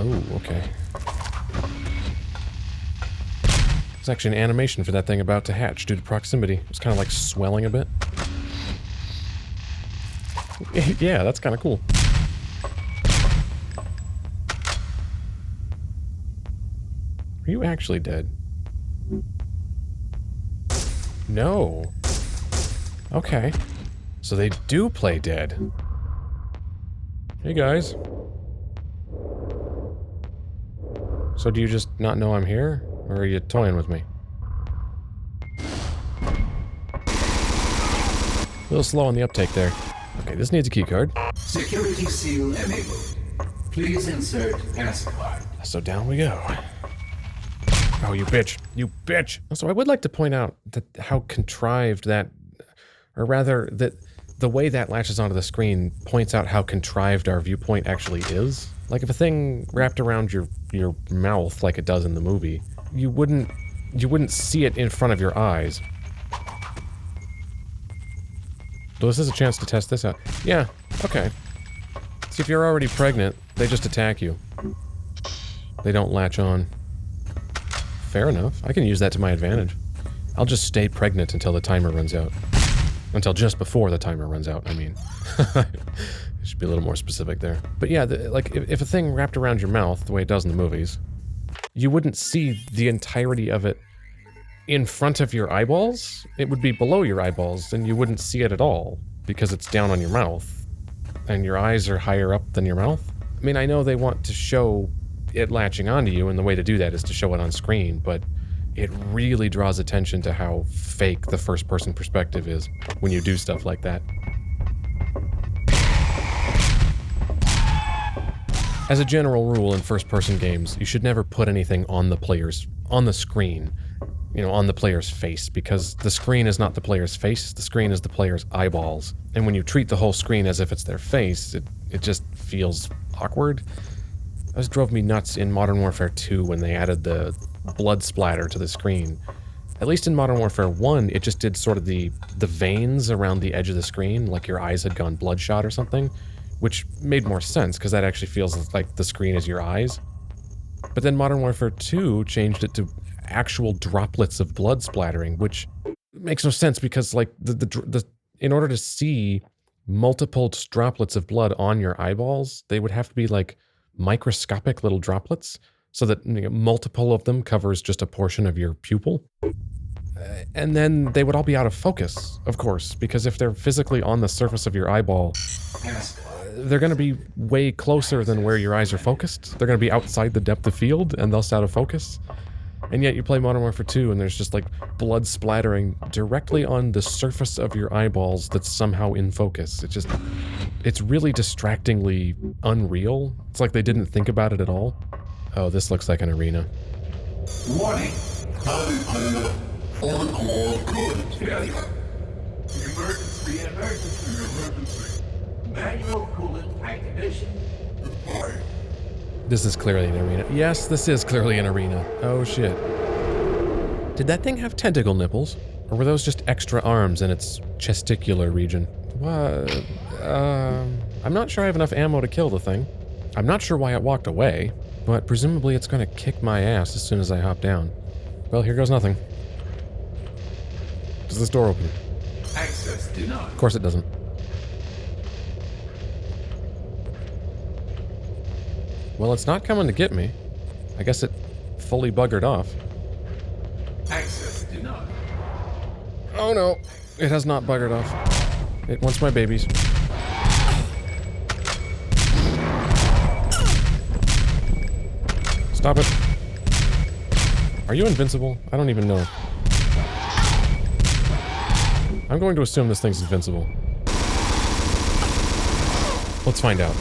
Oh, okay. There's actually an animation for that thing about to hatch due to proximity. It's kind of like swelling a bit. Yeah, that's kind of cool. Are you actually dead? No. Okay. So they do play dead. Hey guys. So do you just not know I'm here? Or are you toying with me? A little slow on the uptake there. Okay, this needs a keycard. Security seal enabled. Please insert passcard. So down we go. Oh, you bitch. You bitch. So I would like to point out that how contrived that, or rather that the way that latches onto the screen points out how contrived our viewpoint actually is. Like if a thing wrapped around your mouth like it does in the movie, you wouldn't see it in front of your eyes. So this is a chance to test this out. Yeah, okay. See, if you're already pregnant, they just attack you. They don't latch on. Fair enough. I can use that to my advantage. I'll just stay pregnant until the timer runs out. Until just before the timer runs out, I mean. It should be a little more specific there. But yeah, like, if a thing wrapped around your mouth, the way it does in the movies, you wouldn't see the entirety of it in front of your eyeballs. It would be below your eyeballs, and you wouldn't see it at all, because it's down on your mouth, and your eyes are higher up than your mouth. I mean, I know they want to show it latching onto you, and the way to do that is to show it on screen, but it really draws attention to how fake the first-person perspective is when you do stuff like that. As a general rule in first-person games, you should never put anything on the screen, you know, on the player's face, because the screen is not the player's face, the screen is the player's eyeballs. And when you treat the whole screen as if it's their face, it just feels awkward. This drove me nuts in Modern Warfare 2 when they added the blood splatter to the screen. At least in Modern Warfare 1, it just did sort of the veins around the edge of the screen, like your eyes had gone bloodshot or something, which made more sense, because that actually feels like the screen is your eyes. But then Modern Warfare 2 changed it to actual droplets of blood splattering, which makes no sense, because like in order to see multiple droplets of blood on your eyeballs, they would have to be like microscopic little droplets, so that, you know, multiple of them covers just a portion of your pupil. And then they would all be out of focus, of course, because if they're physically on the surface of your eyeball, they're going to be way closer than where your eyes are focused. They're going to be outside the depth of field and thus out of focus. And yet you play Modern Warfare 2 and there's just like blood splattering directly on the surface of your eyeballs that's somehow in focus. It's really distractingly unreal. It's like they didn't think about it at all. Oh, this looks like an arena. Warning. Failure. Emergency. Manual coolant activation. This is clearly an arena. Yes, this is clearly an arena. Oh shit. Did that thing have tentacle nipples? Or were those just extra arms in its chesticular region? What? I'm not sure I have enough ammo to kill the thing. I'm not sure why it walked away, but presumably it's gonna kick my ass as soon as I hop down. Well, here goes nothing. Does this door open? Access denied. Of course it doesn't. Well, it's not coming to get me. I guess it fully buggered off. Access denied. Oh no, it has not buggered off. It wants my babies. Stop it. Are you invincible? I don't even know. I'm going to assume this thing's invincible. Let's find out.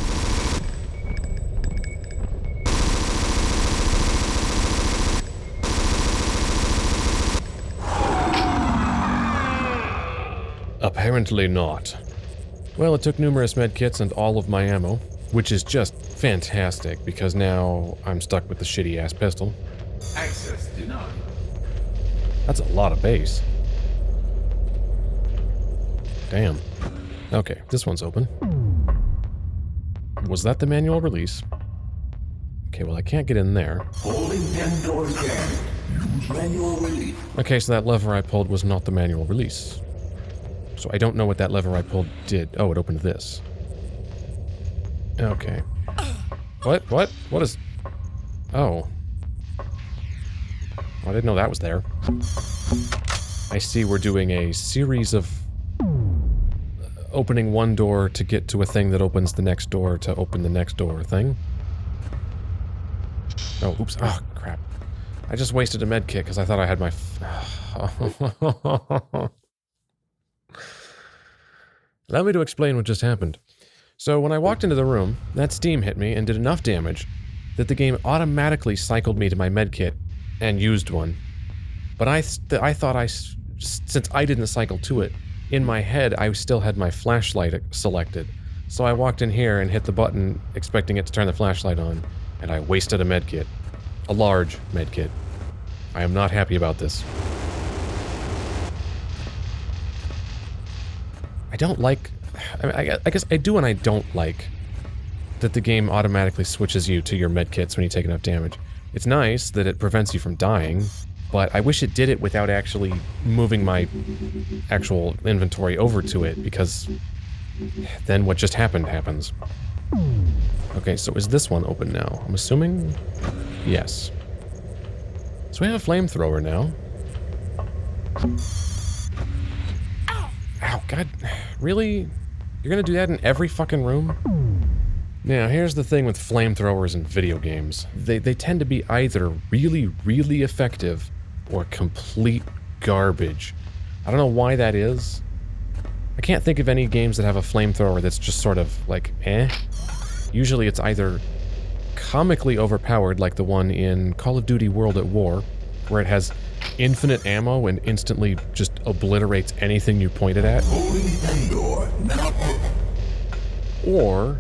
Apparently not. Well, it took numerous medkits and all of my ammo, which is just fantastic, because now I'm stuck with the shitty-ass pistol. Access denied. That's a lot of base. Damn. Okay, this one's open. Was that the manual release? Okay, well I can't get in there. Holding 10 doors jammed. Use manual release. Okay, so that lever I pulled was not the manual release. So I don't know what that lever I pulled did. Oh, it opened this. Okay. What? What? What is... Oh. I didn't know that was there. I see we're doing a series of opening one door to get to a thing that opens the next door to open the next door thing. Oh, oops. Oh, crap. I just wasted a med kit because I thought I had my... Allow me to explain what just happened. So when I walked into the room, that steam hit me and did enough damage that the game automatically cycled me to my medkit and used one. But I thought since I didn't cycle to it, in my head I still had my flashlight selected. So I walked in here and hit the button expecting it to turn the flashlight on, and I wasted a medkit. A large medkit. I am not happy about this. I don't like... I guess I do and I don't like that the game automatically switches you to your medkits when you take enough damage. It's nice that it prevents you from dying, but I wish it did it without actually moving my actual inventory over to it, because then what just happened happens. Okay, so is this one open now? I'm assuming... Yes. So we have a flamethrower now. Ow, God. Really? You're gonna do that in every fucking room? Now, here's the thing with flamethrowers in video games. They tend to be either really, really effective or complete garbage. I don't know why that is. I can't think of any games that have a flamethrower that's just sort of, like, eh. Usually it's either comically overpowered, like the one in Call of Duty World at War, where it has infinite ammo and instantly just obliterates anything you point it at. Or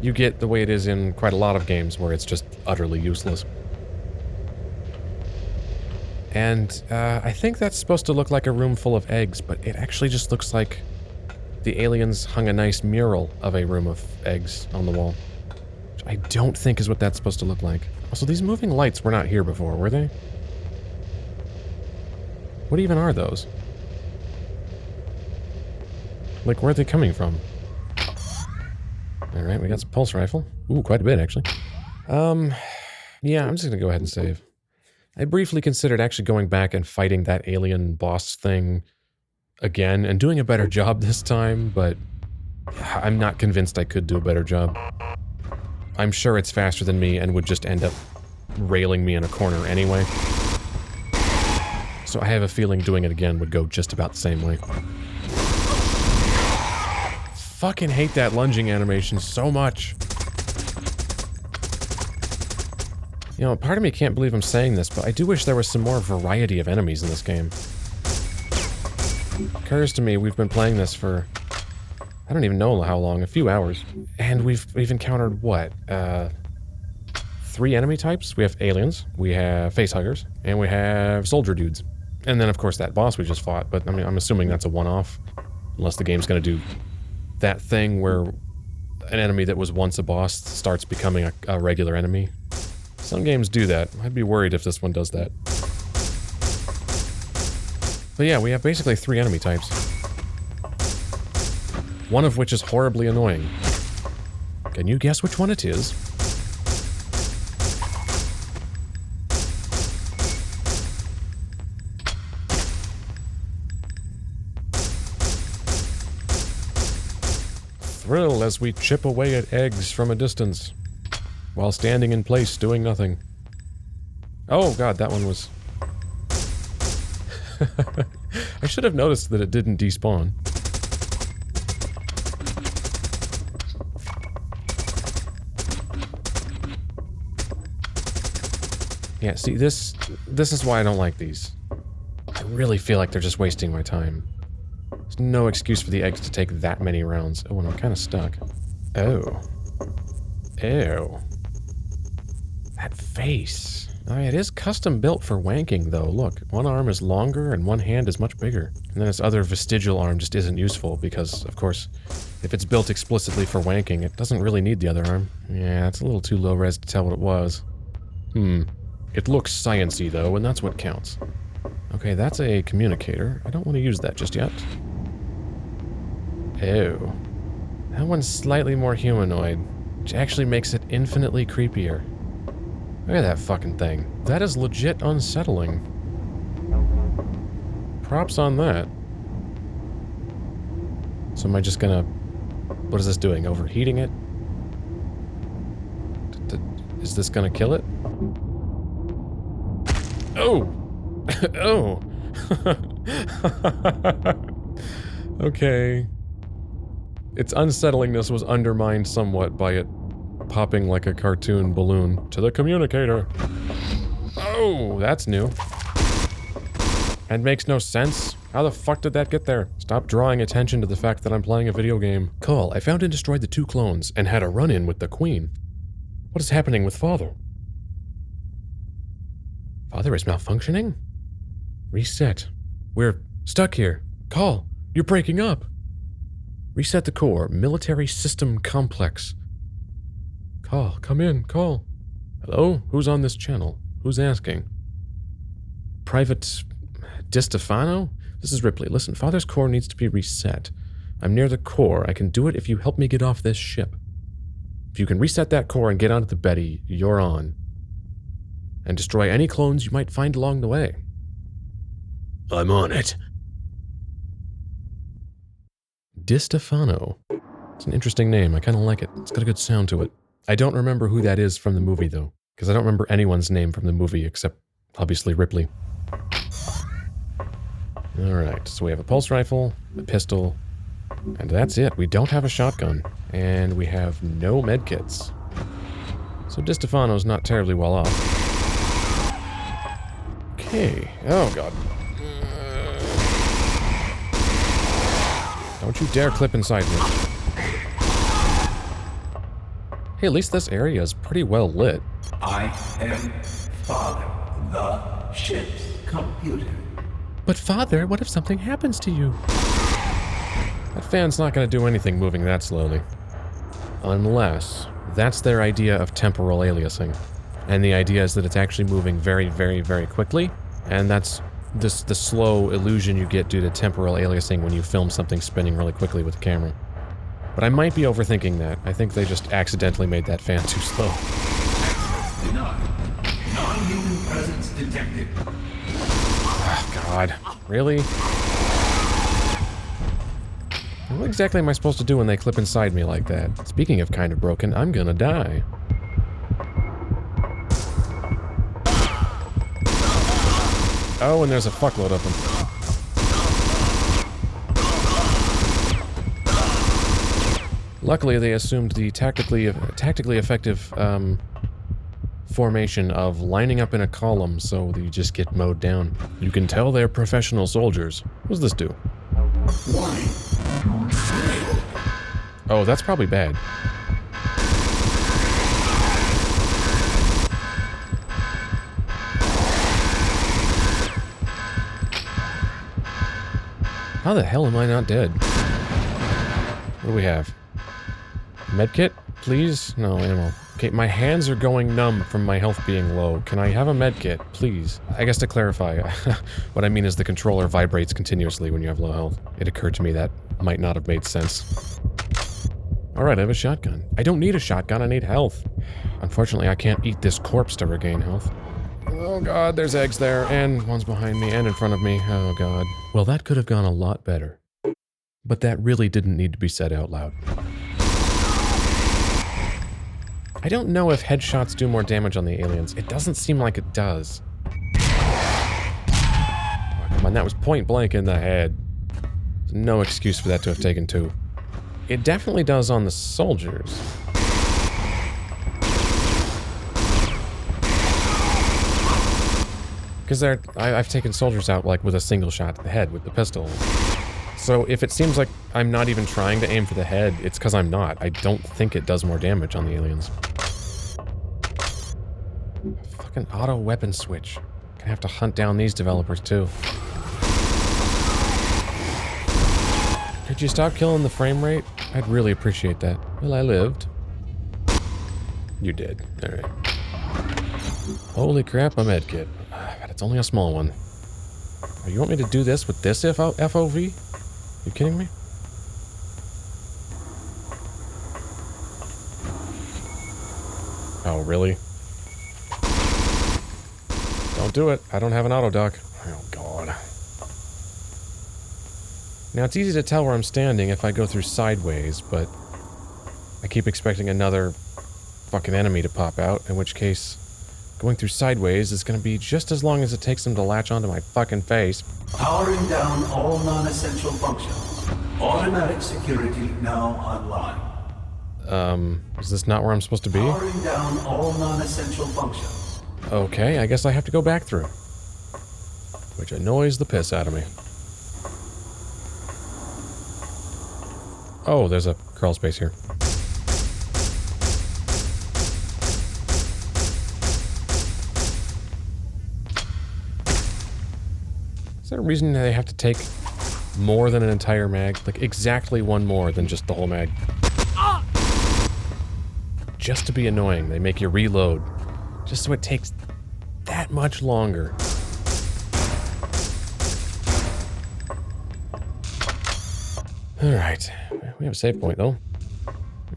you get the way it is in quite a lot of games where it's just utterly useless. And I think that's supposed to look like a room full of eggs, but it actually just looks like the aliens hung a nice mural of a room of eggs on the wall. Which I don't think is what that's supposed to look like. Also, these moving lights were not here before, were they? What even are those? Like, where are they coming from? Alright, we got some pulse rifle. Ooh, quite a bit, actually. Yeah, I'm just gonna go ahead and save. I briefly considered actually going back and fighting that alien boss thing again, and doing a better job this time, but I'm not convinced I could do a better job. I'm sure it's faster than me and would just end up railing me in a corner anyway. So I have a feeling doing it again would go just about the same way. Fucking hate that lunging animation so much. You know, part of me can't believe I'm saying this, but I do wish there was some more variety of enemies in this game. It occurs to me we've been playing this for... I don't even know how long, a few hours. And we've encountered, what, 3 enemy types? We have aliens, we have facehuggers, and we have soldier dudes. And then, of course, that boss we just fought, but I mean, I'm assuming that's a one-off. Unless the game's gonna do that thing where an enemy that was once a boss starts becoming a regular enemy. Some games do that. I'd be worried if this one does that. But yeah, we have basically 3 enemy types. One of which is horribly annoying. Can you guess which one it is? Thrill as we chip away at eggs from a distance, while standing in place doing nothing. Oh god, that one was... I should have noticed that it didn't despawn. Yeah, see, this is why I don't like these. I really feel like they're just wasting my time. There's no excuse for the eggs to take that many rounds. Oh, and I'm kind of stuck. Oh. Ew. That face. Oh, it is custom built for wanking, though. Look, one arm is longer and one hand is much bigger. And then its other vestigial arm just isn't useful because, of course, If it's built explicitly for wanking, it doesn't really need the other arm. Yeah, it's a little too low res to tell what it was. It looks science-y though, and that's what counts. Okay, that's a communicator. I don't want to use that just yet. Oh. That one's slightly more humanoid, which actually makes it infinitely creepier. Look at that fucking thing. That is legit unsettling. Props on that. So am I just gonna... What is this doing? Overheating it? Is this gonna kill it? Oh! Oh! Okay. Its unsettlingness was undermined somewhat by it popping like a cartoon balloon to the communicator. Oh, that's new. And makes no sense. How the fuck did that get there? Stop drawing attention to the fact that I'm playing a video game. Call, I found and destroyed the 2 clones and had a run-in with the queen. What is happening with father? Father is malfunctioning? Reset. We're stuck here. Call, you're breaking up. Reset the core. Military system complex. Call, come in, call. Hello? Who's on this channel? Who's asking? Private... Distephano? This is Ripley. Listen, Father's core needs to be reset. I'm near the core. I can do it if you help me get off this ship. If you can reset that core and get onto the Betty, you're on. And destroy any clones you might find along the way. I'm on it. Distephano. It's an interesting name. I kind of like it. It's got a good sound to it. I don't remember who that is from the movie, though. Because I don't remember anyone's name from the movie except, obviously, Ripley. Alright, so we have a pulse rifle, a pistol, and that's it. We don't have a shotgun. And we have no medkits. So Distephano's not terribly well off. Okay. Oh, God. Don't you dare clip inside me. Hey, at least this area is pretty well lit. I am Father, the ship's computer. But Father, what if something happens to you? That fan's not going to do anything moving that slowly. Unless that's their idea of temporal aliasing. And the idea is that it's actually moving very, very, very quickly. And that's the slow illusion you get due to temporal aliasing when you film something spinning really quickly with the camera. But I might be overthinking that. I think they just accidentally made that fan too slow. Access denied. Non-human presence detected. Oh, God. Really? What exactly am I supposed to do when they clip inside me like that? Speaking of kind of broken, I'm gonna die. Oh, and there's a fuckload of them. Luckily, they assumed the tactically effective formation of lining up in a column so that you just get mowed down. You can tell they're professional soldiers. What does this do? Oh, that's probably bad. How the hell am I not dead? What do we have? Medkit, please? No, ammo. Okay, my hands are going numb from my health being low. Can I have a medkit, please? I guess to clarify, what I mean is the controller vibrates continuously when you have low health. It occurred to me that might not have made sense. Alright, I have a shotgun. I don't need a shotgun, I need health. Unfortunately, I can't eat this corpse to regain health. Oh God, there's eggs there, and one's behind me and in front of me. Oh God. Well, that could have gone a lot better. But that really didn't need to be said out loud. I don't know if headshots do more damage on the aliens. It doesn't seem like it does. Oh, come on, that was point blank in the head. There's no excuse for that to have taken 2. It definitely does on the soldiers. Because I've taken soldiers out like with a single shot to the head with the pistol. So if it seems like I'm not even trying to aim for the head, it's because I'm not. I don't think it does more damage on the aliens. Fucking auto weapon switch. Gonna have to hunt down these developers too. Could you stop killing the frame rate? I'd really appreciate that. Well, I lived. You did. Alright. Holy crap, a medkit. But it's only a small one. Oh, you want me to do this with this FOV? You kidding me? Oh, really? Don't do it. I don't have an autodoc. Oh, God. Now, it's easy to tell where I'm standing if I go through sideways, but I keep expecting another fucking enemy to pop out, in which case going through sideways is going to be just as long as it takes them to latch onto my fucking face. Powering down all non-essential functions. Automatic security now online. Is this not where I'm supposed to be? Powering down all non-essential functions. Okay, I guess I have to go back through. Which annoys the piss out of me. Oh, there's a crawl space here. Is there a reason they have to take more than an entire mag? Like, exactly one more than just the whole mag. Just to be annoying, they make you reload. Just so it takes that much longer. Alright. We have a save point, though.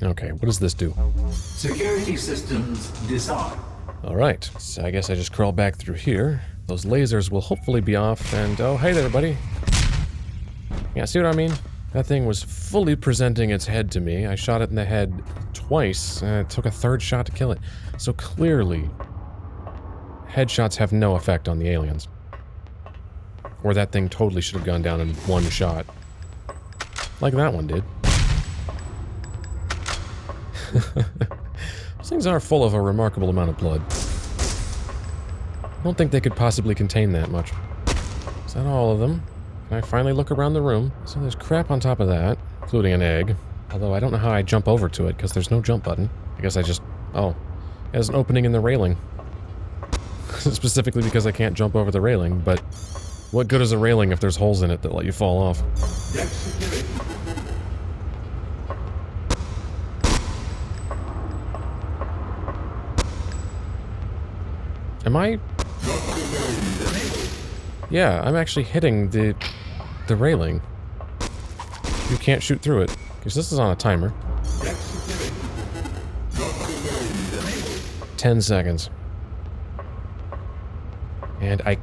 Okay, what does this do? Security systems disarm. Alright, so I guess I just crawl back through here. Those lasers will hopefully be off, and oh, hey there, buddy. Yeah, see what I mean? That thing was fully presenting its head to me. I shot it in the head twice, and it took a third shot to kill it. So clearly, headshots have no effect on the aliens. Or that thing totally should have gone down in one shot. Like that one did. Those things are full of a remarkable amount of blood. I don't think they could possibly contain that much. Is that all of them? Can I finally look around the room? So there's crap on top of that, including an egg. Although I don't know how I jump over to it, because there's no jump button. I guess I just... Oh. There's an opening in the railing. Specifically because I can't jump over the railing, but... What good is a railing if there's holes in it that let you fall off? Am I... Yeah, I'm actually hitting the railing. You can't shoot through it, because this is on a timer. 10 seconds. And I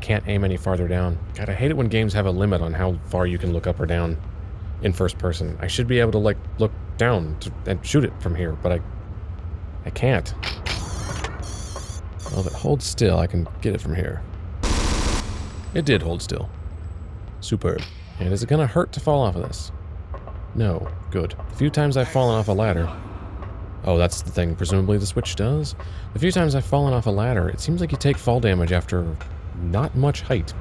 can't aim any farther down. God, I hate it when games have a limit on how far you can look up or down in first person. I should be able to, like, look down and shoot it from here, but I can't. Well, if it holds still, I can get it from here. It did hold still. Superb. And is it gonna hurt to fall off of this? No. Good. The few times I've fallen off a ladder... Oh, that's the thing presumably the switch does? The few times I've fallen off a ladder, it seems like you take fall damage after not much height.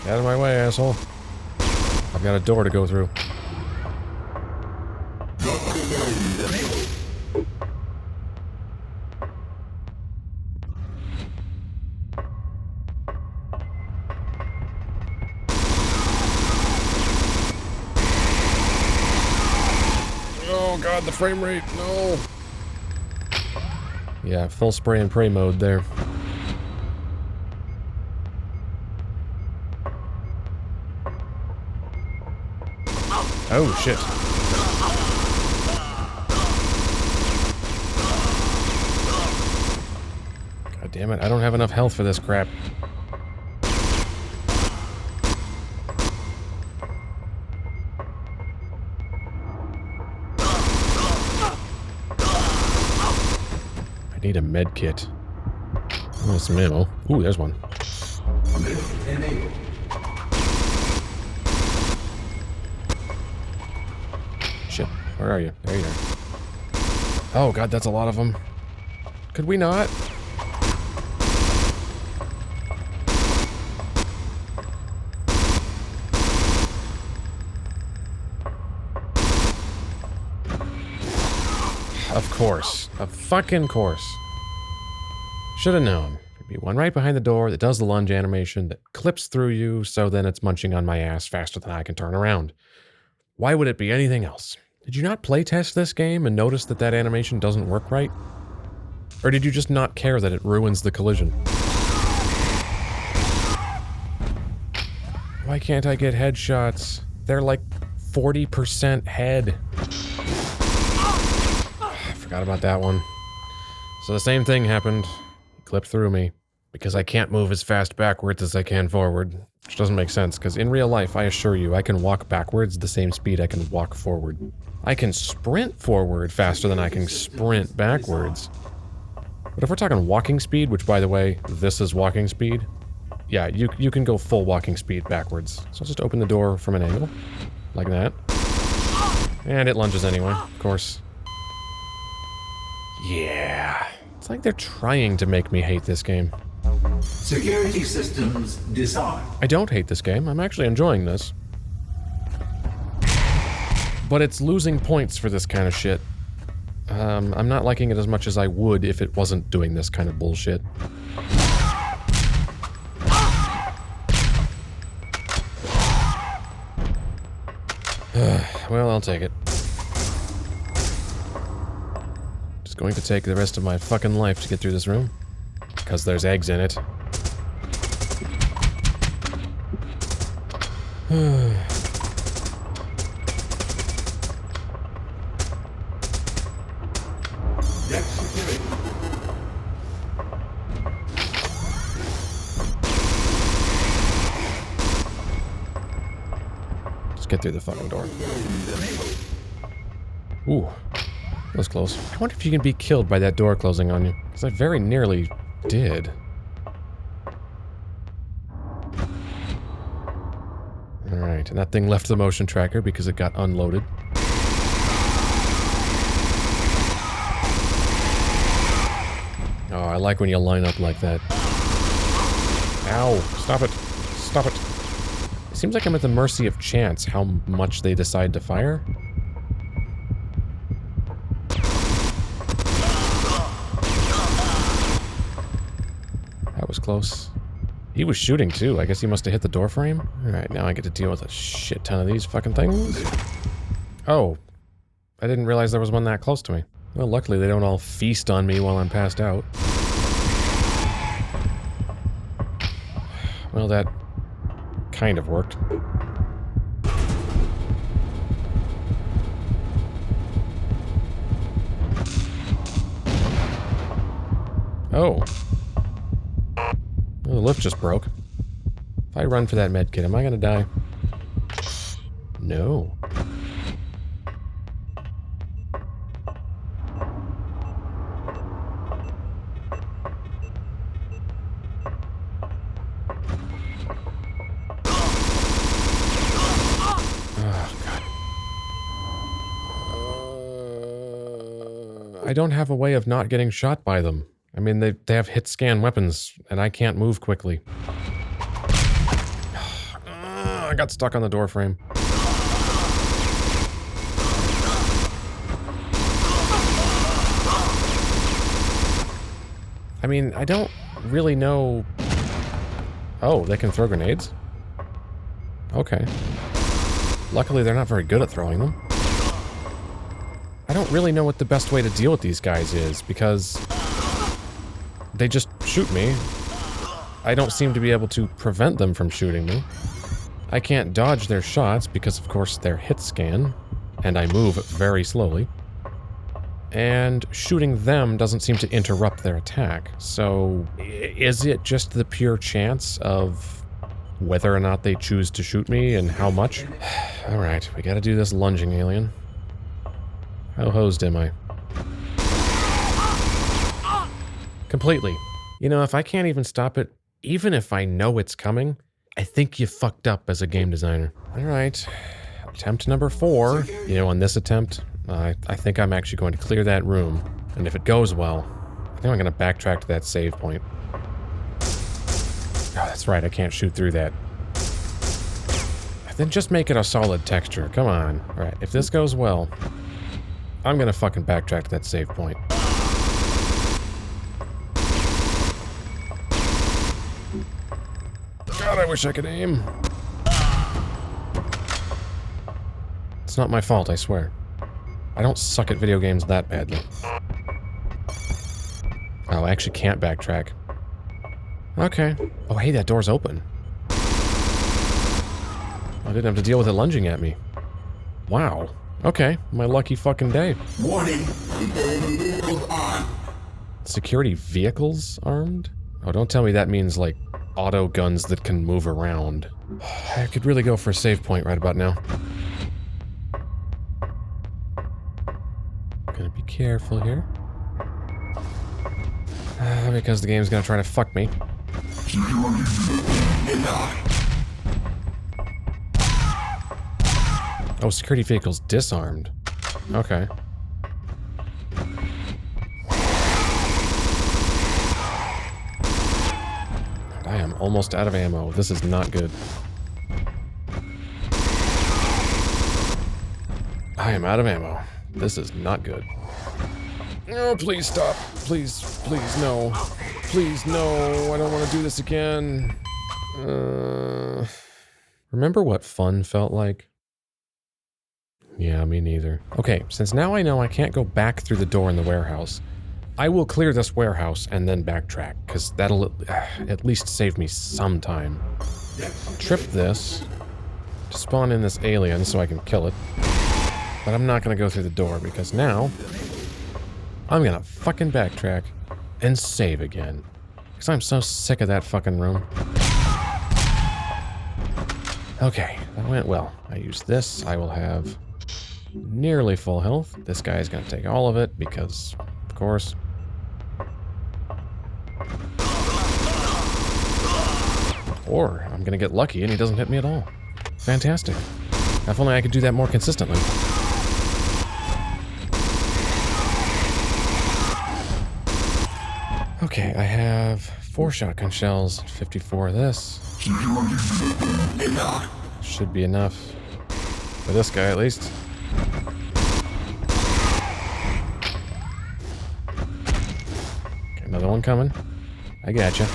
Get out of my way, asshole. I've got a door to go through. Oh god, the frame rate, no! Yeah, full spray and pray mode there. Oh shit. God damn it, I don't have enough health for this crap. I need a med kit. Oh, some ammo. Ooh, there's one. Shit, where are you? There you are. Oh god, that's a lot of them. Could we not? Of course. Of fucking course. Should have known. Be one right behind the door that does the lunge animation, that clips through you, so then it's munching on my ass faster than I can turn around. Why would it be anything else? Did you not playtest this game and notice that that animation doesn't work right? Or did you just not care that it ruins the collision? Why can't I get headshots? They're like 40% head. I forgot about that one. So the same thing happened. It clipped through me. Because I can't move as fast backwards as I can forward. Which doesn't make sense, because in real life, I assure you, I can walk backwards the same speed I can walk forward. I can sprint forward faster than I can sprint backwards. But if we're talking walking speed, which by the way, this is walking speed, yeah, you can go full walking speed backwards. So I'll just open the door from an angle, like that. And it lunges anyway, of course. Yeah. It's like they're trying to make me hate this game. Security systems disarmed. I don't hate this game. I'm actually enjoying this. But it's losing points for this kind of shit. I'm not liking it as much as I would if it wasn't doing this kind of bullshit. Well, I'll take it. Just going to take the rest of my fucking life to get through this room. Because there's eggs in it. Just get through the fucking door. Ooh. That was close. I wonder if you can be killed by that door closing on you. Because I very nearly did. Alright, and that thing left the motion tracker because it got unloaded. Oh, I like when you line up like that. Ow! Stop it! Stop it! It seems like I'm at the mercy of chance how much they decide to fire. That was close. He was shooting too. I guess he must have hit the door frame. Alright, now I get to deal with a shit ton of these fucking things. Oh. I didn't realize there was one that close to me. Well, luckily they don't all feast on me while I'm passed out. Well, that kind of worked. Oh. Oh, the lift just broke. If I run for that medkit, am I gonna die? No. I don't have a way of not getting shot by them. I mean, they have hit scan weapons, and I can't move quickly. I got stuck on the door frame. I mean, I don't really know... Oh, they can throw grenades? Okay. Luckily, they're not very good at throwing them. I don't really know what the best way to deal with these guys is, because they just shoot me. I don't seem to be able to prevent them from shooting me. I can't dodge their shots because, of course, they're hit scan, and I move very slowly. And shooting them doesn't seem to interrupt their attack. So, is it just the pure chance of whether or not they choose to shoot me and how much? Alright, we gotta do this lunging alien. How hosed am I? Completely. You know, if I can't even stop it, even if I know it's coming, I think you fucked up as a game designer. Alright. Attempt number 4. You know, on this attempt, I think I'm actually going to clear that room. And if it goes well, I think I'm going to backtrack to that save point. Oh, that's right, I can't shoot through that. Then just make it a solid texture. Come on. Alright, if this goes well, I'm gonna fucking backtrack to that save point. God, I wish I could aim. It's not my fault, I swear. I don't suck at video games that badly. Oh, I actually can't backtrack. Okay. Oh, hey, that door's open. I didn't have to deal with it lunging at me. Wow. Okay, my lucky fucking day. Warning, security vehicles on. Security vehicles armed? Oh, don't tell me that means, like, auto guns that can move around. I could really go for a save point right about now. Gonna be careful here. Because the game's gonna try to fuck me. Oh, security vehicle's disarmed. Okay. I am almost out of ammo. This is not good. I am out of ammo. This is not good. No, please stop. Please, please, no. Please, no. I don't want to do this again. Remember what fun felt like? Yeah, me neither. Okay, since now I know I can't go back through the door in the warehouse, I will clear this warehouse and then backtrack, because that'll at least save me some time. I'll trip this to spawn in this alien so I can kill it. But I'm not gonna go through the door, because now I'm gonna fucking backtrack and save again. Because I'm so sick of that fucking room. Okay, that went well. I use this, I will have nearly full health. This guy is gonna take all of it, because, of course. Or I'm gonna get lucky and he doesn't hit me at all. Fantastic. If only I could do that more consistently. Okay, I have 4 shotgun shells, 54 of this. Should be enough. For this guy, at least. Okay, another one coming. I gotcha.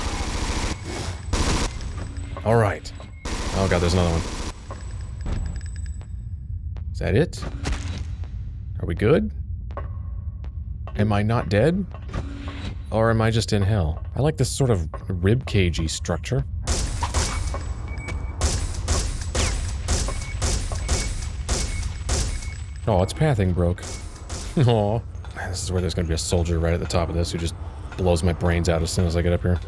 Alright. Oh god, there's another one. Is that it? Are we good? Am I not dead? Or am I just in hell? I like this sort of ribcagey structure. Oh, its pathing broke. Aw. This is where there's gonna be a soldier right at the top of this who just blows my brains out as soon as I get up here.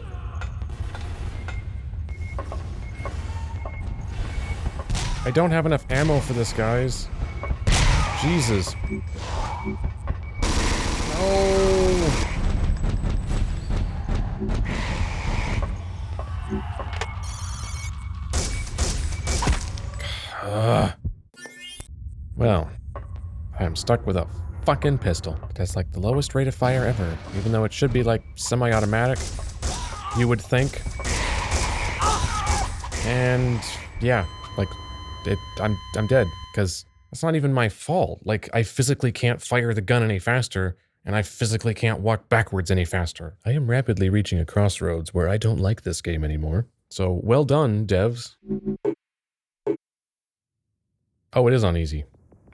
I don't have enough ammo for this, guys. Jesus. No! Well, I am stuck with a fucking pistol. That's like the lowest rate of fire ever, even though it should be like semi-automatic, you would think. And yeah, like I'm dead because that's not even my fault. Like I physically can't fire the gun any faster, and I physically can't walk backwards any faster. I am rapidly reaching a crossroads where I don't like this game anymore. So well done, devs. Oh, it is on easy.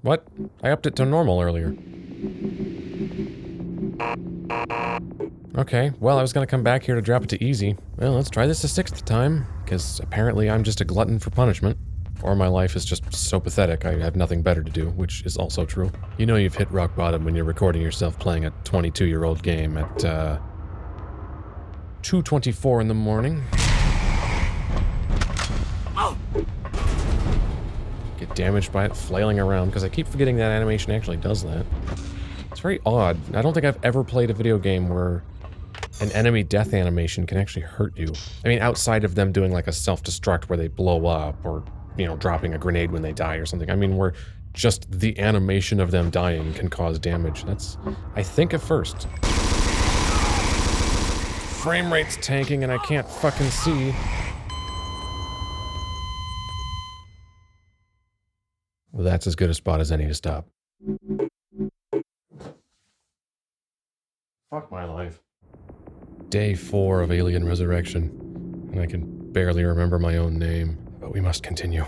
What? I upped it to normal earlier. Okay, well I was gonna come back here to drop it to easy. Well, let's try this a 6th time, because apparently I'm just a glutton for punishment. Or my life is just so pathetic I have nothing better to do, which is also true. You know you've hit rock bottom when you're recording yourself playing a 22-year-old game at, 2:24 in the morning. Get damaged by it flailing around, because I keep forgetting that animation actually does that. It's very odd. I don't think I've ever played a video game where an enemy death animation can actually hurt you. I mean, outside of them doing like a self-destruct where they blow up, or, you know, dropping a grenade when they die or something. I mean, where just the animation of them dying can cause damage. That's, I think, a first. Frame rate's tanking and I can't fucking see. Well, that's as good a spot as any to stop. Fuck my life. Day 4 of Alien Resurrection. And I can barely remember my own name. But we must continue.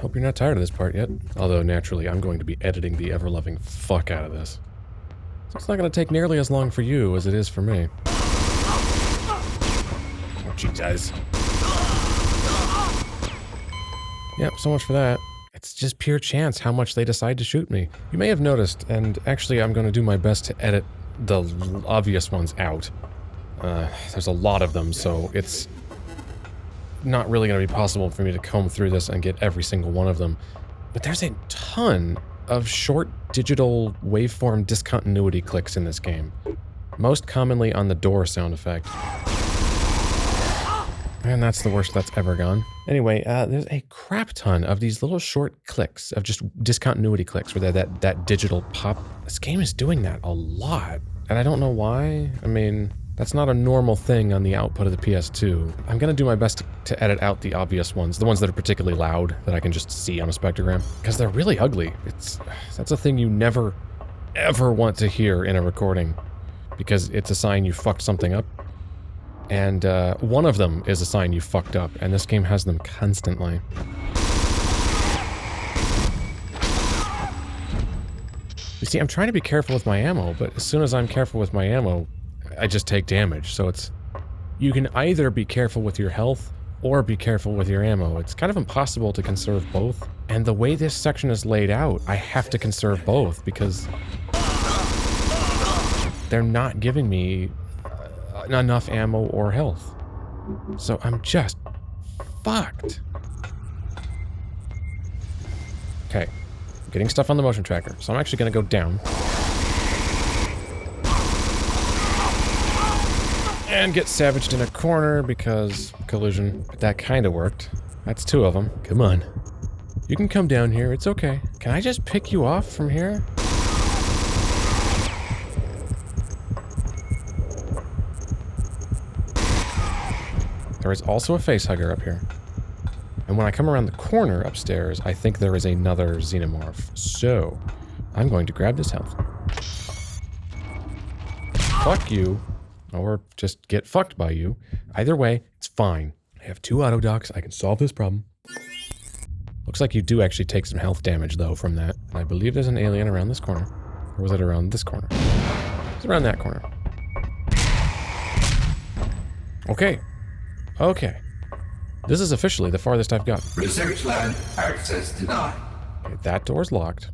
Hope you're not tired of this part yet. Although, naturally, I'm going to be editing the ever-loving fuck out of this. So it's not going to take nearly as long for you as it is for me. Oh, Jesus. Yep, so much for that. It's just pure chance how much they decide to shoot me. You may have noticed, and actually I'm going to do my best to edit the obvious ones out. There's a lot of them, so it's not really going to be possible for me to comb through this and get every single one of them. But there's a ton of short digital waveform discontinuity clicks in this game. Most commonly on the door sound effect. And that's the worst that's ever gone. Anyway, there's a crap ton of these little short clicks, of just discontinuity clicks, where they're that digital pop. This game is doing that a lot. And I don't know why. I mean, that's not a normal thing on the output of the PS2. I'm gonna do my best to edit out the obvious ones, the ones that are particularly loud, that I can just see on a spectrogram, because they're really ugly. That's a thing you never, ever want to hear in a recording, because it's a sign you fucked something up. And one of them is a sign you fucked up, and this game has them constantly. You see, I'm trying to be careful with my ammo, but as soon as I'm careful with my ammo, I just take damage, so it's... You can either be careful with your health, or be careful with your ammo. It's kind of impossible to conserve both, and the way this section is laid out, I have to conserve both, because... they're not giving me enough ammo or health. So I'm just... fucked. Okay. I'm getting stuff on the motion tracker, so I'm actually gonna go down. And get savaged in a corner because collision. But that kind of worked. That's two of them. Come on. You can come down here. It's okay. Can I just pick you off from here? There is also a facehugger up here. And when I come around the corner upstairs, I think there is another xenomorph. So, I'm going to grab this health. Fuck you. Or just get fucked by you. Either way, it's fine. I have 2 autodocs. I can solve this problem. Looks like you do actually take some health damage, though, from that. And I believe there's an alien around this corner. Or was it around this corner? It's around that corner. Okay. Okay. This is officially the farthest I've got. Research lab access denied. Okay, that door's locked.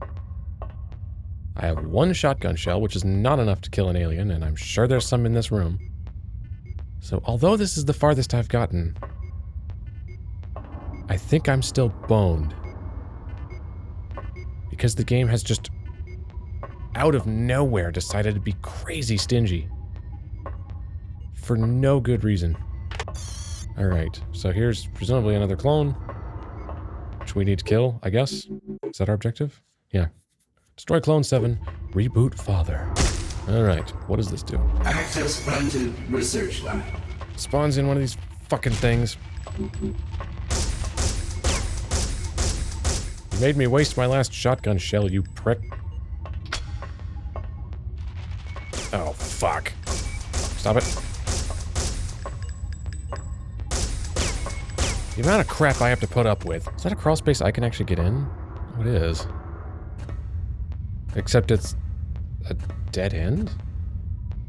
I have 1 shotgun shell, which is not enough to kill an alien, and I'm sure there's some in this room. So, although this is the farthest I've gotten, I think I'm still boned. Because the game has just, out of nowhere, decided to be crazy stingy. For no good reason. Alright, so here's presumably another clone, which we need to kill, I guess? Is that our objective? Yeah. Destroy Clone 7, reboot Father. Alright, what does this do? Access granted research lab. Spawns in one of these fucking things. You made me waste my last shotgun shell, you prick. Oh, fuck. Stop it. The amount of crap I have to put up with. Is that a crawl space I can actually get in? Oh, it is. Except it's a dead end?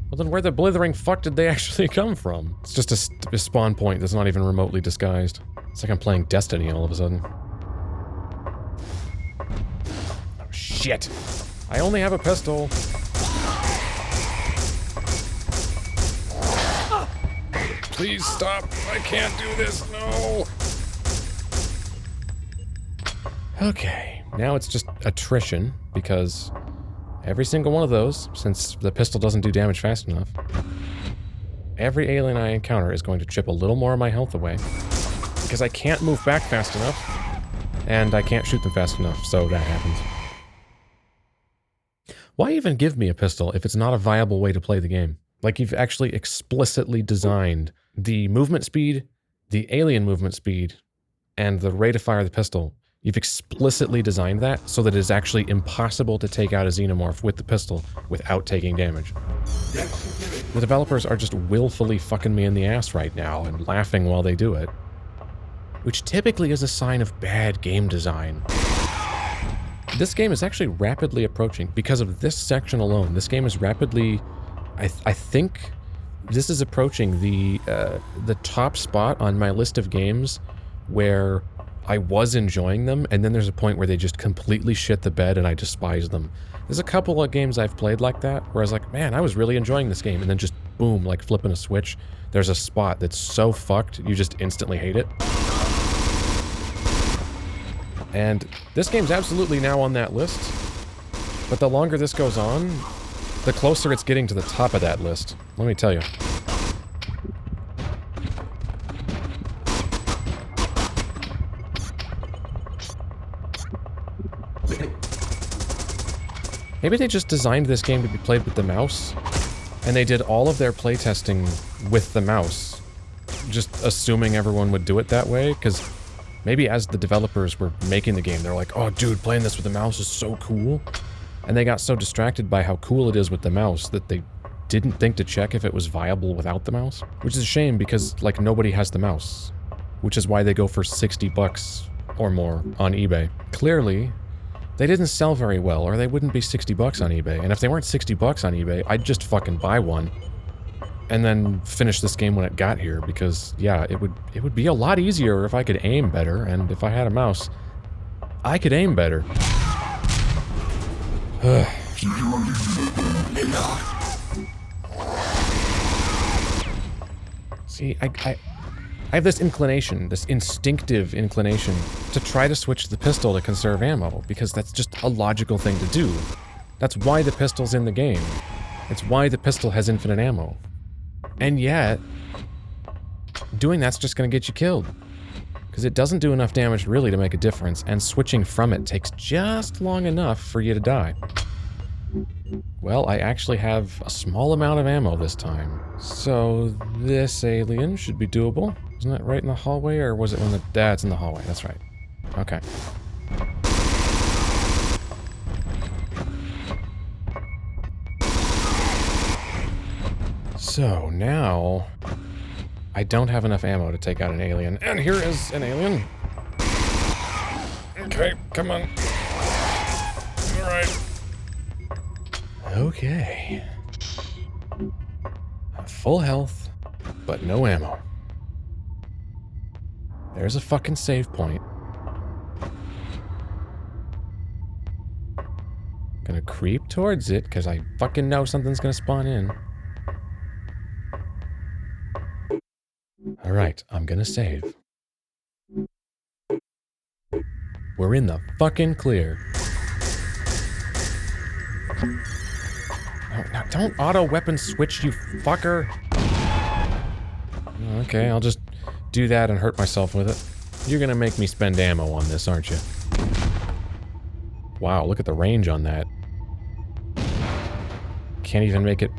Well, then where the blithering fuck did they actually come from? It's just a spawn point that's not even remotely disguised. It's like I'm playing Destiny all of a sudden. Oh, shit. I only have a pistol. Please stop. I can't do this. No. Okay. Now it's just attrition, because every single one of those, since the pistol doesn't do damage fast enough, every alien I encounter is going to chip a little more of my health away, because I can't move back fast enough, and I can't shoot them fast enough, so that happens. Why even give me a pistol if it's not a viable way to play the game? Like, you've actually explicitly designed the movement speed, the alien movement speed, and the rate of fire of the pistol. You've explicitly designed that so that it is actually impossible to take out a xenomorph with the pistol without taking damage. The developers are just willfully fucking me in the ass right now and laughing while they do it. Which typically is a sign of bad game design. This game is actually rapidly approaching, because of this section alone, this game is rapidly... I think this is approaching the top spot on my list of games where I was enjoying them, and then there's a point where they just completely shit the bed and I despise them. There's a couple of games I've played like that, where I was like, man, I was really enjoying this game, and then just boom, like flipping a switch, there's a spot that's so fucked, you just instantly hate it. And this game's absolutely now on that list, but the longer this goes on, the closer it's getting to the top of that list. Let me tell you. Maybe they just designed this game to be played with the mouse, and they did all of their playtesting with the mouse, just assuming everyone would do it that way, because maybe as the developers were making the game, they're like, oh dude, playing this with the mouse is so cool. And they got so distracted by how cool it is with the mouse that they didn't think to check if it was viable without the mouse. Which is a shame because, like, nobody has the mouse. Which is why they go for 60 bucks or more on eBay. Clearly, they didn't sell very well, or they wouldn't be 60 bucks on eBay. And if they weren't 60 bucks on eBay, I'd just fucking buy one. And then finish this game when it got here, because, yeah, it would be a lot easier if I could aim better, and if I had a mouse, I could aim better. See, I have this inclination, this instinctive inclination, to try to switch the pistol to conserve ammo, because that's just a logical thing to do. That's why the pistol's in the game. It's why the pistol has infinite ammo. And yet, doing that's just gonna get you killed. Because it doesn't do enough damage really to make a difference, and switching from it takes just long enough for you to die. Well, I actually have a small amount of ammo this time. So, this alien should be doable. Isn't that right in the hallway, or was it when the dad's in the hallway? That's right. Okay. So, now... I don't have enough ammo to take out an alien. And here is an alien. Okay, come on. Alright. Okay. Full health, but no ammo. There's a fucking save point. Gonna creep towards it, because I fucking know something's gonna spawn in. Alright, I'm gonna save. We're in the fucking clear. Oh, now don't auto-weapon switch, you fucker! Okay, I'll just do that and hurt myself with it. You're gonna make me spend ammo on this, aren't you? Wow, look at the range on that. Can't even make it...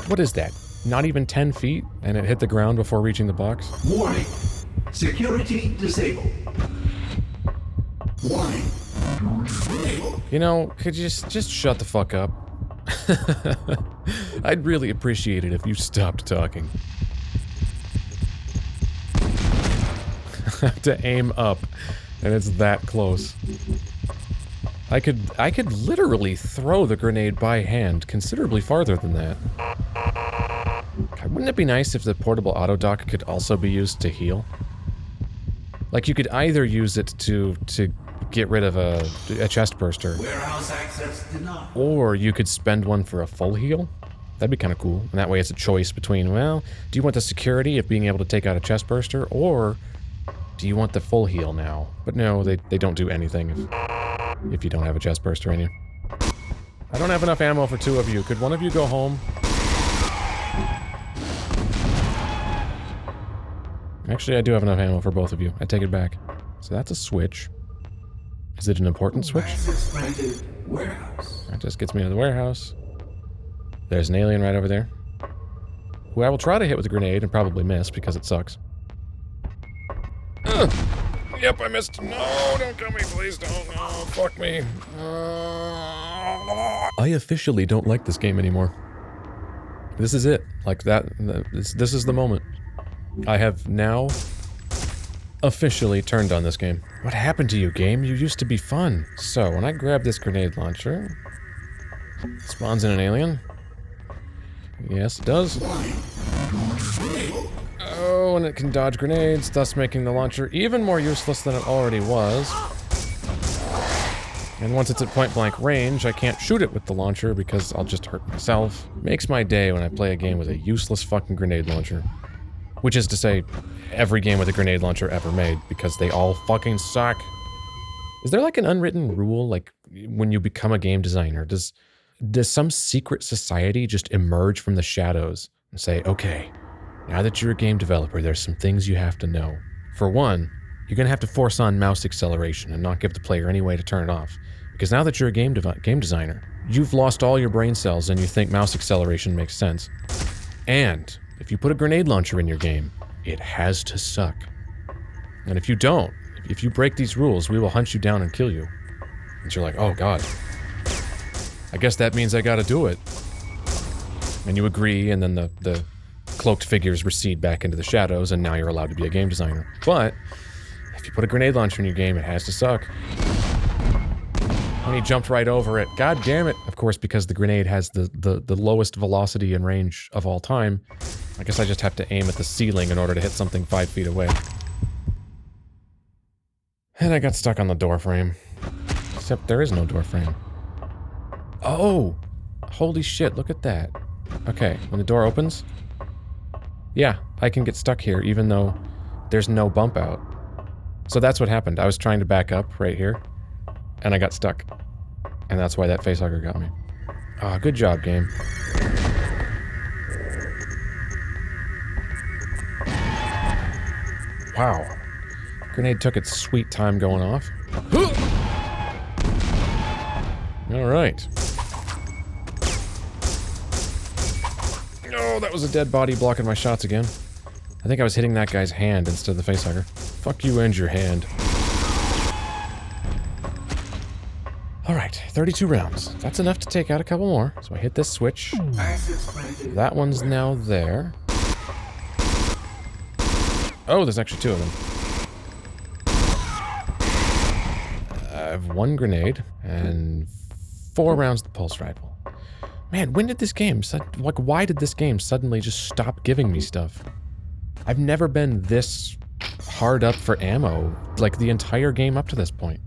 What is that? Not even 10 feet, and it hit the ground before reaching the box? Warning. Security disabled. Warning. You know, could you just shut the fuck up? I'd really appreciate it if you stopped talking. I have to aim up, and it's that close. I could literally throw the grenade by hand considerably farther than that. God, wouldn't it be nice if the portable autodoc could also be used to heal? Like, you could either use it to get rid of a chest burster, Warehouse access denied. or you could spend one for a full heal. That'd be kind of cool. And that way it's a choice between, well, do you want the security of being able to take out a chest burster, or do you want the full heal now? But no, they don't do anything if you don't have a chest burster in you. I don't have enough ammo for two of you. Could one of you go home? Actually, I do have enough ammo for both of you. I take it back. So that's a switch. Is it an important switch? Access granted. Warehouse. That just gets me to the warehouse. There's an alien right over there, who I will try to hit with a grenade and probably miss because it sucks. Yep, I missed. No, don't kill me, please don't. No, fuck me. I officially don't like this game anymore. This is it. Like that, this is the moment. I have now officially turned on this game. What happened to you, game? You used to be fun. So, when I grab this grenade launcher, it spawns in an alien. Yes, it does. Oh, and it can dodge grenades, thus making the launcher even more useless than it already was. And once it's at point-blank range, I can't shoot it with the launcher because I'll just hurt myself. Makes my day when I play a game with a useless fucking grenade launcher. Which is to say, every game with a grenade launcher ever made, because they all fucking suck. Is there like an unwritten rule, like, when you become a game designer, does some secret society just emerge from the shadows and say, okay, now that you're a game developer, there's some things you have to know. For one, you're gonna have to force on mouse acceleration and not give the player any way to turn it off. Because now that you're a game designer, you've lost all your brain cells and you think mouse acceleration makes sense. And if you put a grenade launcher in your game, it has to suck. And if you don't, if you break these rules, we will hunt you down and kill you. And you're like, oh god. I guess that means I gotta do it. And you agree, and then the cloaked figures recede back into the shadows, and now you're allowed to be a game designer. But if you put a grenade launcher in your game, it has to suck. And he jumped right over it. God damn it. Of course, because the grenade has the lowest velocity and range of all time, I guess I just have to aim at the ceiling in order to hit something 5 feet away. And I got stuck on the door frame. Except there is no door frame. Oh! Holy shit, look at that. Okay, when the door opens... Yeah, I can get stuck here even though there's no bump out. So that's what happened. I was trying to back up right here, and I got stuck. And that's why that facehugger got me. Ah, good job, game. Wow. Grenade took its sweet time going off. Alright. Oh, that was a dead body blocking my shots again. I think I was hitting that guy's hand instead of the facehugger. Fuck you and your hand. Alright, 32 rounds. That's enough to take out a couple more. So I hit this switch. That one's now there. Oh, there's actually 2 of them. I have 1 grenade and 4 rounds of the pulse rifle. Man, when did this game, like, why did this game suddenly just stop giving me stuff? I've never been this hard up for ammo, like, the entire game up to this point.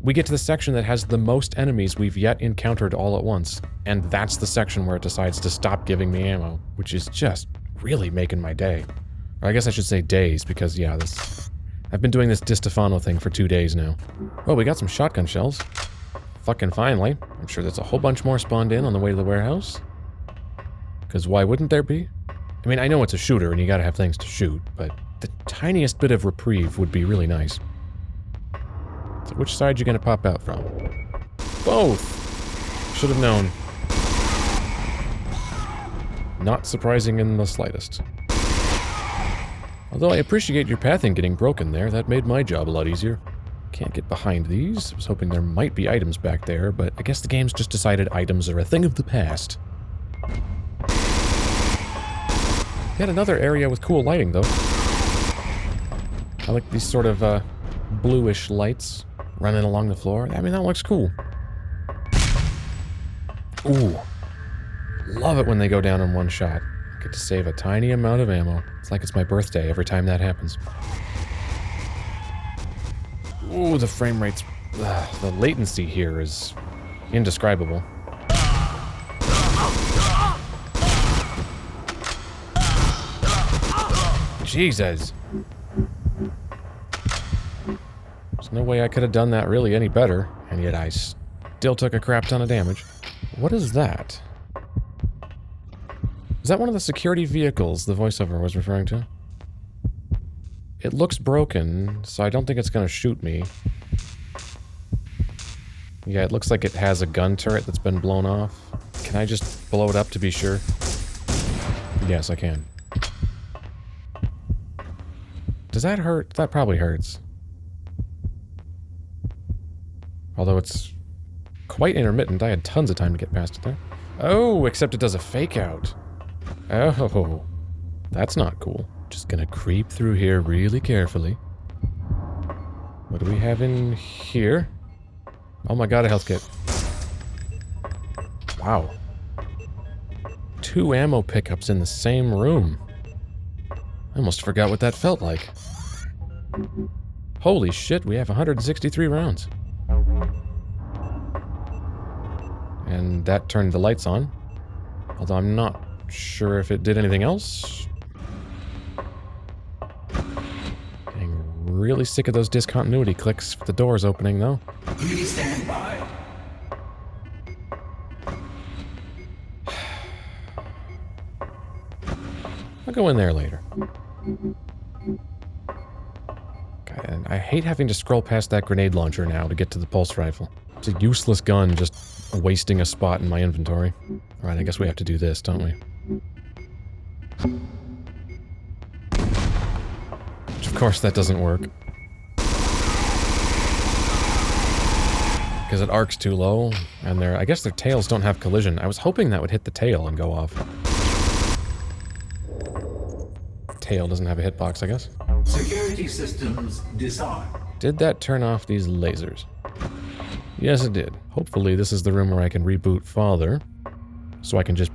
We get to the section that has the most enemies we've yet encountered all at once, and that's the section where it decides to stop giving me ammo, which is just really making my day. Or I guess I should say days, because, yeah, I've been doing this Distephano thing for 2 days now. Well, we got some shotgun shells. Fucking finally. I'm sure there's a whole bunch more spawned in on the way to the warehouse. Because why wouldn't there be? I mean, I know it's a shooter and you gotta have things to shoot, but the tiniest bit of reprieve would be really nice. So which side you gonna pop out from? Both! Should have known. Not surprising in the slightest. Although I appreciate your pathing getting broken there, that made my job a lot easier. Can't get behind these. I was hoping there might be items back there, but I guess the game's just decided items are a thing of the past. Yet another area with cool lighting, though. I like these sort of, bluish lights running along the floor. I mean, that looks cool. Ooh. Love it when they go down in one shot. I get to save a tiny amount of ammo. It's like it's my birthday every time that happens. Ooh, the frame rates... the latency here is indescribable. Jesus! There's no way I could have done that really any better, and yet I still took a crap ton of damage. What is that? Is that one of the security vehicles the voiceover was referring to? It looks broken, so I don't think it's gonna shoot me. Yeah, it looks like it has a gun turret that's been blown off. Can I just blow it up to be sure? Yes, I can. Does that hurt? That probably hurts. Although it's quite intermittent, I had tons of time to get past it there. Oh, except it does a fake out. Oh, that's not cool. Just gonna creep through here really carefully. What do we have in here? Oh my god, a health kit. Wow. 2 ammo pickups in the same room. I almost forgot what that felt like. Holy shit, we have 163 rounds. And that turned the lights on. Although I'm not sure if it did anything else. Getting really sick of those discontinuity clicks for the doors opening, though. Please stand by. I'll go in there later. God, and I hate having to scroll past that grenade launcher now to get to the pulse rifle. It's a useless gun, just wasting a spot in my inventory. Alright, I guess we have to do this, don't we? Which, of course, that doesn't work. Because it arcs too low, and I guess their tails don't have collision. I was hoping that would hit the tail and go off. Tail doesn't have a hitbox, I guess. Security systems disarmed. Did that turn off these lasers? Yes, it did. Hopefully this is the room where I can reboot Father. So I can just...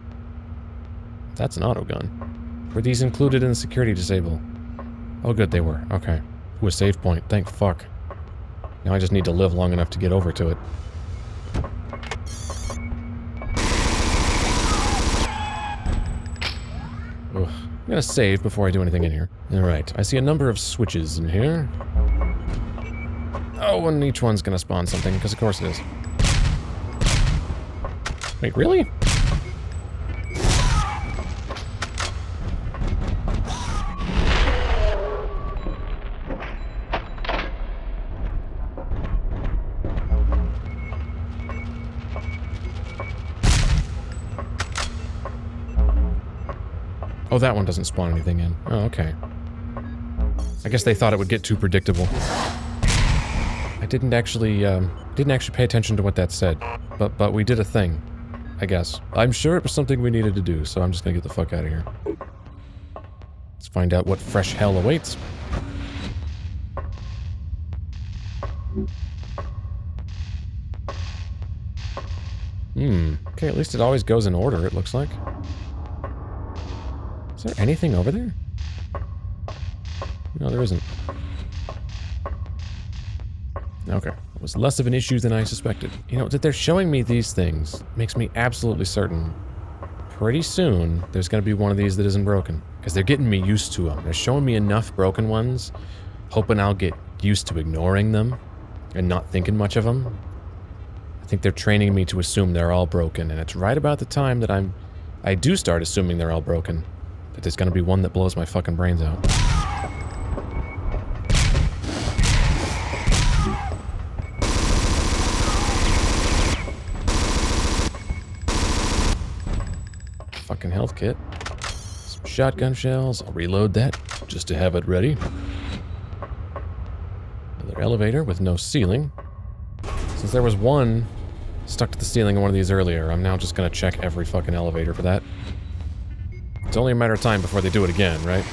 That's an autogun. Were these included in the security disable? Oh good, they were. Okay. Ooh, a save point. Thank fuck. Now I just need to live long enough to get over to it. Ugh. I'm gonna save before I do anything in here. Alright, I see a number of switches in here. Oh, and each one's gonna spawn something, because of course it is. Wait, really? Oh, that one doesn't spawn anything in. Oh, okay. I guess they thought it would get too predictable. I didn't actually pay attention to what that said. But we did a thing, I guess. I'm sure it was something we needed to do, so I'm just gonna get the fuck out of here. Let's find out what fresh hell awaits. Okay, at least it always goes in order, it looks like. Is there anything over there? No, there isn't. Okay. It was less of an issue than I suspected. You know, that they're showing me these things makes me absolutely certain pretty soon there's going to be one of these that isn't broken. Because they're getting me used to them. They're showing me enough broken ones, hoping I'll get used to ignoring them and not thinking much of them. I think they're training me to assume they're all broken, and it's right about the time that I do start assuming they're all broken that there's gonna be one that blows my fucking brains out. Fucking health kit. Some shotgun shells. I'll reload that just to have it ready. Another elevator with no ceiling. Since there was one stuck to the ceiling in one of these earlier, I'm now just gonna check every fucking elevator for that. It's only a matter of time before they do it again, right?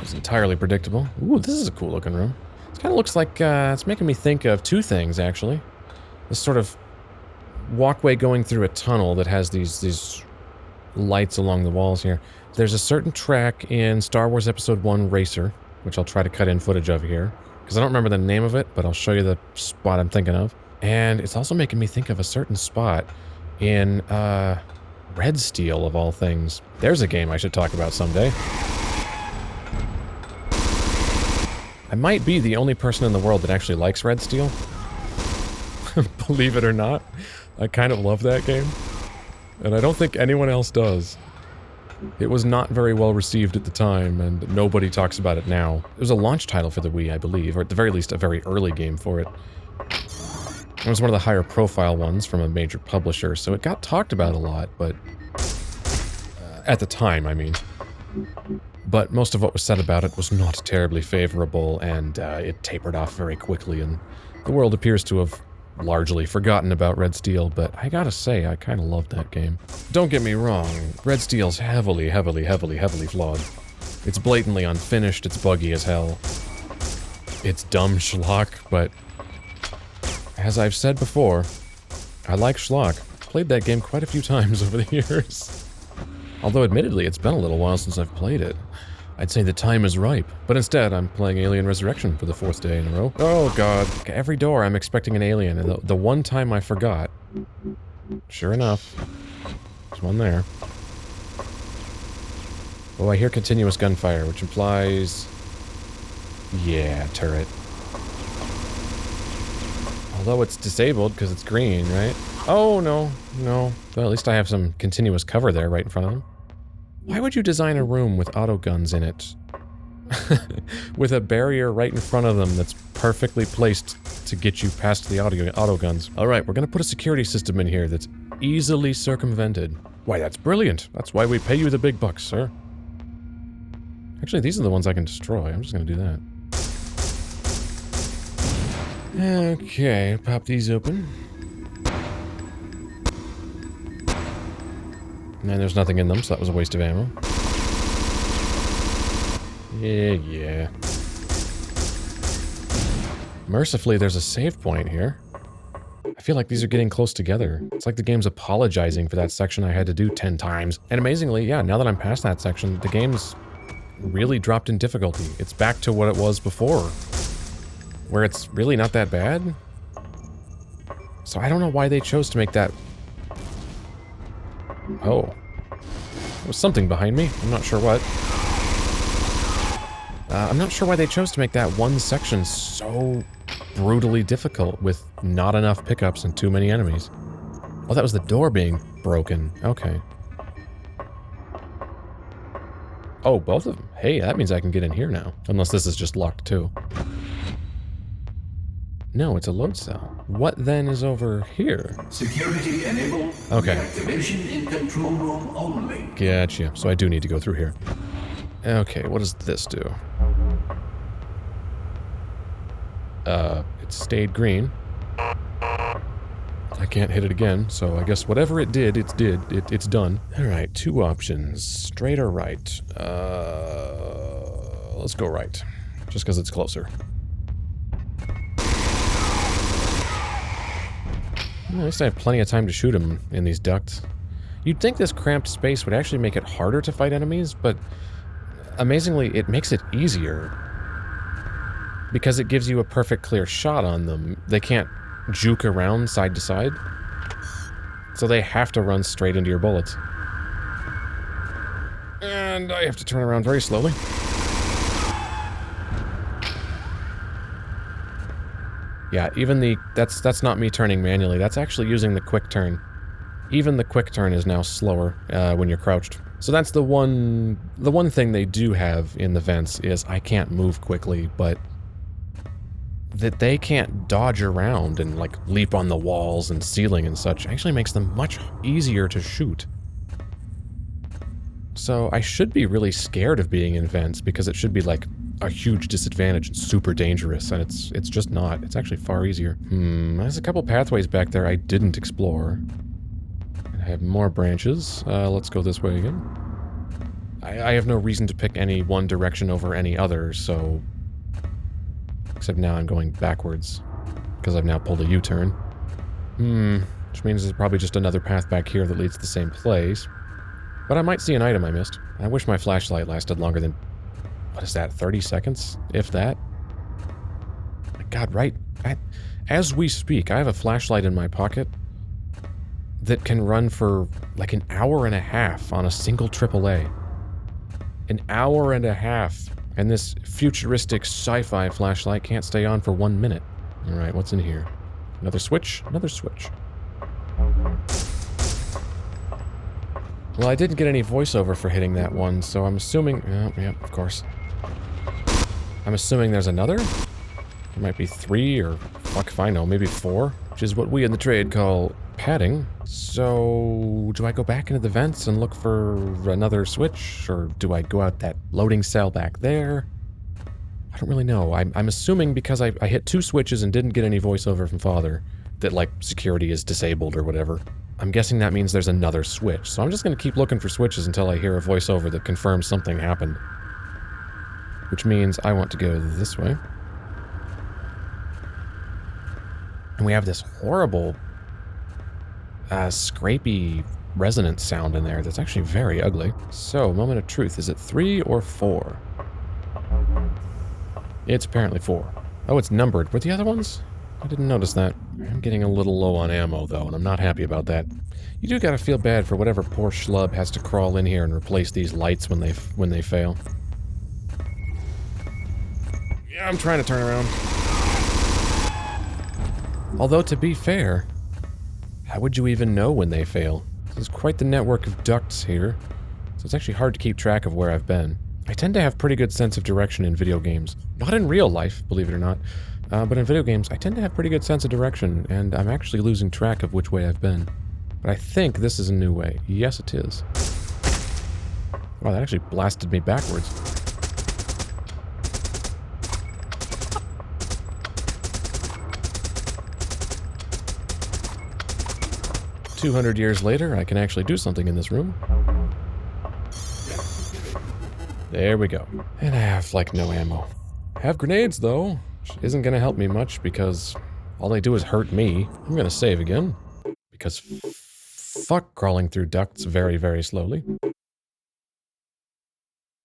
It's entirely predictable. Ooh, this is a cool looking room. It kind of looks like, it's making me think of two things, actually. This sort of walkway going through a tunnel that has these lights along the walls here. There's a certain track in Star Wars Episode 1 Racer, which I'll try to cut in footage of here, because I don't remember the name of it, but I'll show you the spot I'm thinking of. And it's also making me think of a certain spot in, RedSteel, of all things. There's a game I should talk about someday. I might be the only person in the world that actually likes RedSteel. Believe it or not, I kind of love that game. And I don't think anyone else does. It was not very well received at the time, and nobody talks about it now. It was a launch title for the Wii, I believe, or at the very least a very early game for it. It was one of the higher profile ones from a major publisher, so it got talked about a lot, but... at the time, I mean. But most of what was said about it was not terribly favorable, and it tapered off very quickly, and the world appears to have largely forgotten about RedSteel, but I gotta say, I kinda loved that game. Don't get me wrong, RedSteel's heavily flawed. It's blatantly unfinished, it's buggy as hell. It's dumb schlock, but as I've said before, I like schlock. Played that game quite a few times over the years. Although admittedly, it's been a little while since I've played it. I'd say the time is ripe, but instead I'm playing Alien Resurrection for the 4th day in a row. Oh god. Every door I'm expecting an alien, and the one time I forgot, sure enough, there's one there. Oh, I hear continuous gunfire, which implies... yeah, turret. Although it's disabled because it's green, right? Oh, no, no. Well, at least I have some continuous cover there right in front of them. Why would you design a room with autoguns in it? With a barrier right in front of them that's perfectly placed to get you past the autoguns. Alright, we're gonna put a security system in here that's easily circumvented. Why, that's brilliant. That's why we pay you the big bucks, sir. Actually, these are the ones I can destroy. I'm just gonna do that. Okay, pop these open. And there's nothing in them, so that was a waste of ammo. Yeah. Mercifully, there's a save point here. I feel like these are getting close together. It's like the game's apologizing for that section I had to do 10 times. And amazingly, yeah, now that I'm past that section, the game's really dropped in difficulty. It's back to what it was before, where it's really not that bad. So I don't know why they chose to make that... oh. There was something behind me. I'm not sure what. I'm not sure why they chose to make that one section so brutally difficult with not enough pickups and too many enemies. Oh, that was the door being broken. Okay. Oh, both of them. Hey, that means I can get in here now. Unless this is just locked too. No, it's a load cell. What then is over here? Security enabled. Okay. Activation in control room only. Gotcha. So I do need to go through here. Okay, what does this do? It stayed green. I can't hit it again, so I guess whatever it did, it's done. Alright, 2 options. Straight or right? Let's go right. Just because it's closer. At least I have plenty of time to shoot him in these ducts. You'd think this cramped space would actually make it harder to fight enemies, but amazingly, it makes it easier. Because it gives you a perfect clear shot on them. They can't juke around side to side. So they have to run straight into your bullets. And I have to turn around very slowly. Yeah, even that's not me turning manually. That's actually using the quick turn. Even the quick turn is now slower when you're crouched. So that's the one thing they do have in the vents is I can't move quickly, but that they can't dodge around and like leap on the walls and ceiling and such actually makes them much easier to shoot. So I should be really scared of being in vents because it should be like a huge disadvantage and super dangerous, and it's just not. It's actually far easier. There's a couple pathways back there I didn't explore. I have more branches. Let's go this way again. I have no reason to pick any one direction over any other, so... except now I'm going backwards, because I've now pulled a U-turn. Which means there's probably just another path back here that leads to the same place. But I might see an item I missed. I wish my flashlight lasted longer than... what is that, 30 seconds? If that? My god, right? As we speak, I have a flashlight in my pocket that can run for like an hour and a half on a single AAA. An hour and a half. And this futuristic sci-fi flashlight can't stay on for 1 minute. Alright, what's in here? Another switch? Another switch. Well, I didn't get any voiceover for hitting that one, so I'm assuming... yeah, of course. I'm assuming there's another? There might be 3, or fuck if I know, maybe 4, which is what we in the trade call padding. So, do I go back into the vents and look for another switch, or do I go out that loading cell back there? I don't really know. I'm assuming because I hit 2 switches and didn't get any voiceover from Father, that like security is disabled or whatever. I'm guessing that means there's another switch, so I'm just gonna keep looking for switches until I hear a voiceover that confirms something happened. Which means I want to go this way. And we have this horrible, scrapey resonance sound in there that's actually very ugly. So, moment of truth, is it 3 or 4? It's apparently 4. Oh, it's numbered. Were the other ones? I didn't notice that. I'm getting a little low on ammo, though, and I'm not happy about that. You do gotta feel bad for whatever poor schlub has to crawl in here and replace these lights when they fail. Yeah, I'm trying to turn around. Although, to be fair, how would you even know when they fail? There's quite the network of ducts here, so it's actually hard to keep track of where I've been. I tend to have pretty good sense of direction in video games. Not in real life, believe it or not, but in video games, I tend to have pretty good sense of direction, and I'm actually losing track of which way I've been. But I think this is a new way. Yes, it is. Wow, that actually blasted me backwards. "200 years later, I can actually do something in this room." There we go. And I have, like, no ammo. I have grenades, though, which isn't gonna help me much because all they do is hurt me. I'm gonna save again. Because fuck crawling through ducts very, very slowly.